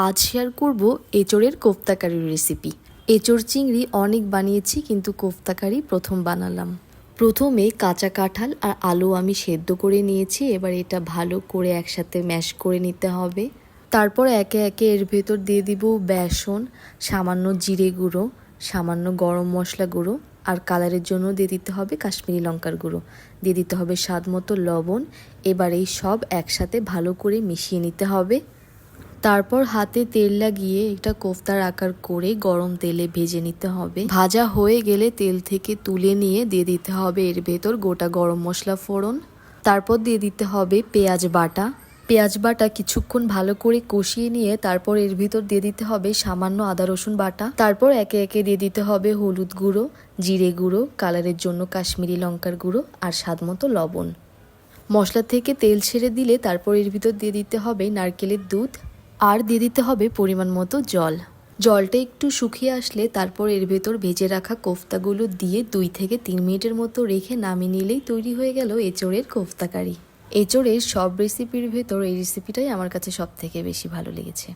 আজ শেয়ার করব এঁচোড়ের কোফতা কারির রেসিপি। এঁচোড় চিংড়ি অনেক বানিয়েছি, কিন্তু কোফতা কারি প্রথম বানালাম। প্রথমে কাঁচা কাঁঠাল আর আলু আমি সেদ্ধ করে নিয়েছি। এবার এটা ভালো করে একসাথে ম্যাশ করে নিতে হবে। তারপর একে একে এর ভেতর দিয়ে দিব বেসন, সামান্য জিরে গুঁড়ো, সামান্য গরম মশলা গুঁড়ো, আর কালারের জন্য দিয়ে দিতে হবে কাশ্মীরি লঙ্কার গুঁড়ো, দিয়ে দিতে হবে স্বাদ মতো লবণ। এবার এই সব একসাথে ভালো করে মিশিয়ে নিতে হবে। তারপর হাতে তেল লাগিয়ে এটা কোফতার আকার করে গরম তেলে ভেজে নিতে হবে। ভাজা হয়ে গেলে তেল থেকে তুলে নিয়ে দিয়ে দিতে হবে এর ভেতর গোটা গরম মশলা ফোড়ন। তারপর দিয়ে দিতে হবে পেঁয়াজ বাটা কিছুক্ষণ ভালো করে কষিয়ে নিয়ে তারপর এর ভিতর দিয়ে দিতে হবে সামান্য আদা রসুন বাটা। তারপর একে একে দিয়ে দিতে হবে হলুদ গুঁড়ো, জিরে গুঁড়ো, কালারের জন্য কাশ্মীরি লঙ্কার গুঁড়ো, আর স্বাদ মতো লবণ। মশলা থেকে তেল ছেড়ে দিলে তারপর এর ভিতর দিয়ে দিতে হবে নারকেলের দুধ, আর দিয়ে দিতে হবে পরিমাণ মতো জল। জলটা একটু শুকিয়ে আসলে তারপর এর ভেতর ভেজে রাখা কোফতাগুলো দিয়ে 2 থেকে 3 মিনিটের মতো রেখে নামিয়ে নিলেই তৈরি হয়ে গেল এঁচোড়ের কোফতা কারি। এঁচোড়ের সব রেসিপির ভেতর এই রেসিপিটাই আমার কাছে সব থেকে বেশি ভালো লেগেছে।